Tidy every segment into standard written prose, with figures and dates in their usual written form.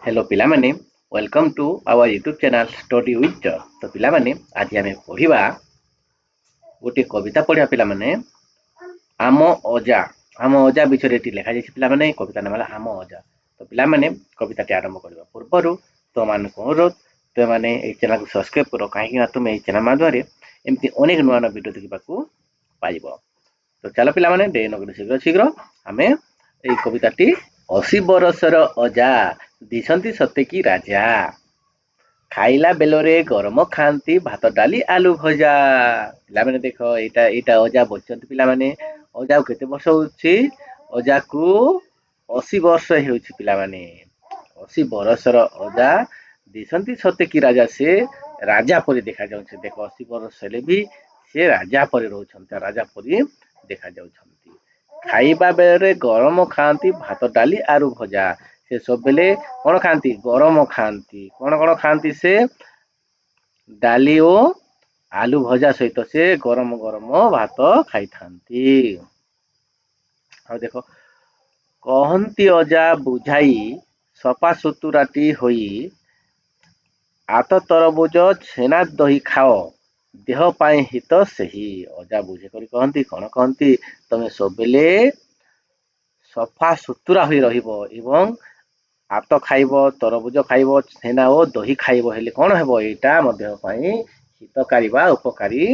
Hello पिलामाने welcome to our YouTube channel study with Joy. तो पिलामाने आज आम पढ़ा गोटे कविता पढ़ा पिलामाने आम अजा आम अजा विषय लिखा जाए पिलामाने कविता नाम है आम अजा। तो पिलामाने कविता आरंभ करने पूर्वर तो मान अनुरोध तो मैंने चैनल को सब्सक्राइब कर कहीं तुम ये चैनल माध्यम एमती अनेक नुआ नुआ वीडियो देखा पाइब। तो चलो पिलामाने डे नगरी शीघ्र शीघ्र आम ये कविताटी 80 बरसर अजा दिशंती सतेकी राजा खाइला बेलरे गरम खाती भात डाली आलू भजा। पिलामाने देख एटा अजा बोलछंती पिलामाने अजा को केते वर्ष होछि अजा को 80 वर्ष हेउछि पिलामाने 80 बरसर अजा दिशंती सतेकी राजा से राजा परि देखा जाउछि। देख 80 वर्ष हेले भी से राजा परि रहउछंती राजा परि देखा जाउछंती। खाइबा बेले गरम खाती भात डाली आलू भजा से सब बेले कौन खाती गरम खाती कौन खाती से डाली और आलू भजा सहित से गरम गरम भात खाई थांती। और देखो कहती अजा बुझाई सफा सुतुराटी होई आत तरबुज छेना दही खाओ देह पाए हित सही। अजा बुझे करी कहती कौन कहती तमे सब बेले सफा सुतुरा होई रहिबो एवं आत खाइब तरबुज खाइब छेना और दही खाइब हेले कौन हेबो एटा देह पाई हितकारी बा उपकारी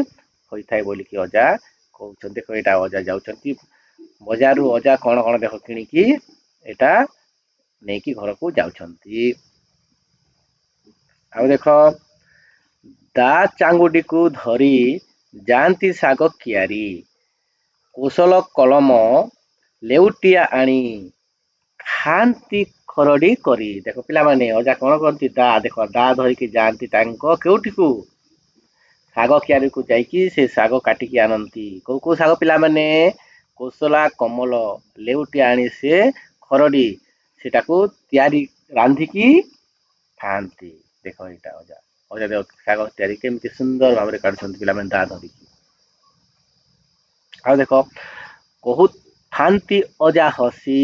होइथाय बोलिकी अजा कहउछन। देखो एटा अजा जाउछंती बजारु अजा कौन कौन देख किणिकी एटा नेकी घर को जाउछंती। आ देख दा चांगुडी को धरी जानती साग कियारी कौशल कलम लेउटिया आनी खाती खरडी करी। देख पिला माने अजा कौन करती दा देख दा धरिकी जाती केउठी को साग कियारी को जाइकी से साग काटिकी आनती को साग पिला माने कोसला कमल लेउटिया आनी से खरडी सेटा को तैयारी रांधिकी खाती। देख एटा अजा अजा देख साग तैयारी केमती सुंदर भाव में काटुछंती पिला माने दा धरिकी। आ देख कहू थांती अजा हसी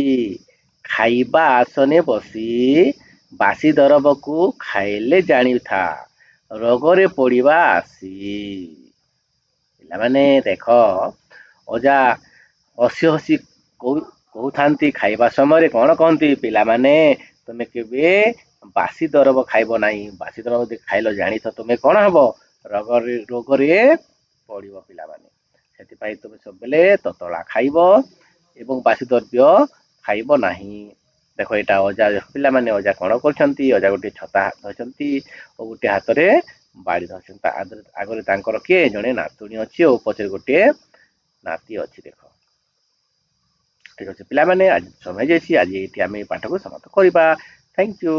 खाइबा आसने बसी बासी दरब को खाइले जानी था रोगरे पड़िबा आसी। पिला माने देख अजा हसी हसी कहूथांती खाइबा समय कौन कहती पिला माने तुमे केबे बासी दरब खाइब नाही बासी दरब खाइल जानी था तुमे कौन हबो रोगरे पड़िबो। पिला माने सेतिपाई तुमे सब बेले ततला खाइब एवं बासी द्रव्य खाइब नाही। देख एटा अजा पिला माने अजा कौन करछंती अजा गोटे छता धरछंती और गोटे हाथ रे बाड़ी धरछंती आगरे तांकर किए जणे नातुणी अछि और पछरे गोटे नाती अछि। देख ठीक अछि पिला माने आज समय जेछि आज एठी आमे पाठ को समाप्त करिबा। Thank you.